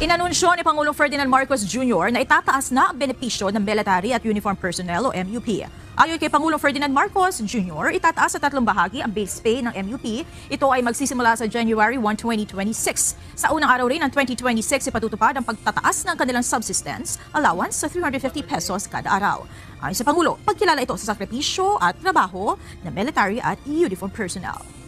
Inanunsyo ni Pangulong Ferdinand Marcos Jr. na itataas na ang benepisyo ng Military at Uniform Personnel o MUP. Ayon kay Pangulong Ferdinand Marcos Jr., itataas sa tatlong bahagi ang base pay ng MUP. Ito ay magsisimula sa January 1, 2026. Sa unang araw rin ng 2026, ipatutupad ang pagtataas ng kanilang subsistence allowance sa 350 pesos kada araw. Ayon sa Pangulo, pagkilala ito sa sakripisyo at trabaho ng Military at Uniform Personnel.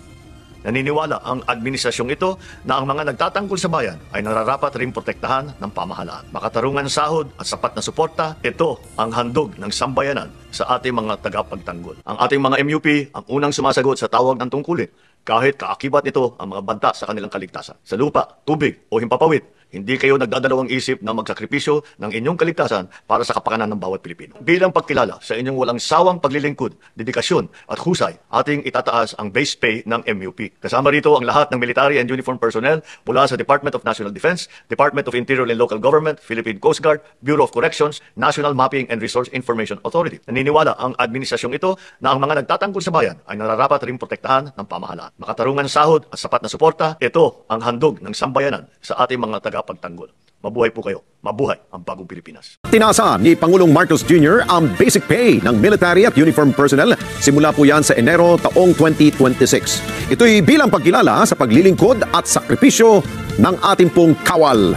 Naniniwala ang administrasyong ito na ang mga nagtatanggol sa bayan ay nararapat ring protektahan ng pamahalaan. Makatarungan sahod at sapat na suporta, ito ang handog ng sambayanan sa ating mga tagapagtanggol. Ang ating mga MUP ang unang sumasagot sa tawag ng tungkulin kahit kaakibat nito ang mga banta sa kanilang kaligtasan. Sa lupa, tubig o himpapawid, hindi kayo nagdadalawang isip na magsakripisyo ng inyong kaligtasan para sa kapakanan ng bawat Pilipino. Bilang pagkilala sa inyong walang sawang paglilingkod, dedikasyon at husay, ating itataas ang base pay ng MUP. Kasama rito ang lahat ng military and uniform personnel mula sa Department of National Defense, Department of Interior and Local Government, Philippine Coast Guard, Bureau of Corrections, National Mapping and Resource Information Authority. Naniniwala ang administrasyong ito na ang mga nagtatanggol sa bayan ay nararapat ring protektahan ng pamahalaan. Makatarungan sahod at sapat na suporta, ito ang handog ng sambayanan sa ating mga tagapagtanggol. Mabuhay po kayo. Mabuhay ang bagong Pilipinas. Tinasa ni Pangulong Marcos Jr. ang basic pay ng military at uniform personnel. Simula po yan sa Enero taong 2026. Ito'y bilang pagkilala sa paglilingkod at sakripisyo ng ating pong kawal.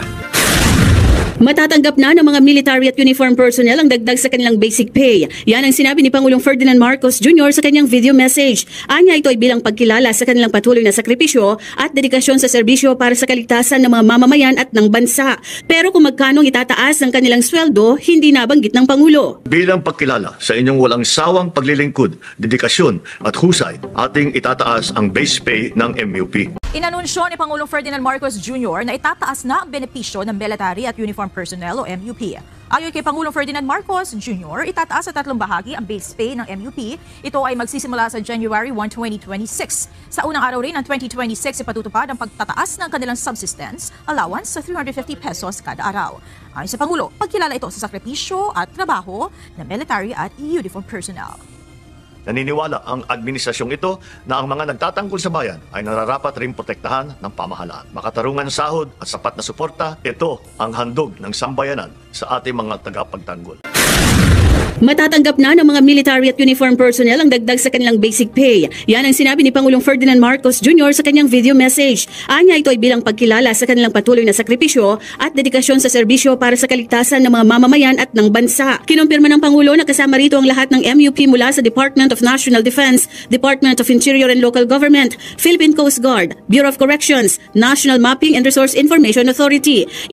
Matatanggap na ng mga military at uniform personnel ang dagdag sa kanilang basic pay. Yan ang sinabi ni Pangulong Ferdinand Marcos Jr. sa kanyang video message. Anya ito ay bilang pagkilala sa kanilang patuloy na sakripisyo at dedikasyon sa serbisyo para sa kaligtasan ng mga mamamayan at ng bansa. Pero kung magkano itataas ang kanilang sweldo, hindi nabanggit ng Pangulo. Bilang pagkilala sa inyong walang sawang paglilingkod, dedikasyon at husay, ating itataas ang base pay ng MUP. Inanunsyo ni Pangulong Ferdinand Marcos Jr. na itataas na ang benepisyo ng Military at Uniform Personnel o MUP. Ayon kay Pangulong Ferdinand Marcos Jr., itataas sa tatlong bahagi ang base pay ng MUP. Ito ay magsisimula sa January 1, 2026. Sa unang araw rin ng 2026, ipatutupad ang pagtataas ng kanilang subsistence allowance sa 350 pesos kada araw. Ayon sa Pangulo, pagkilala ito sa sakripisyo at trabaho ng Military at Uniform Personnel. Naniniwala ang administrasyong ito na ang mga nagtatanggol sa bayan ay nararapat ring protektahan ng pamahalaan. Makatarungan sahod at sapat na suporta, ito ang handog ng sambayanan sa ating mga tagapagtanggol. Matatanggap na ng mga military at uniform personnel ang dagdag sa kanilang basic pay. Yan ang sinabi ni Pangulong Ferdinand Marcos Jr. sa kanyang video message. Anya ito ay bilang pagkilala sa kanilang patuloy na sakripisyo at dedikasyon sa serbisyo para sa kaligtasan ng mga mamamayan at ng bansa. Kinumpirma ng Pangulo na kasama rito ang lahat ng MUP mula sa Department of National Defense, Department of Interior and Local Government, Philippine Coast Guard, Bureau of Corrections, National Mapping and Resource Information Authority.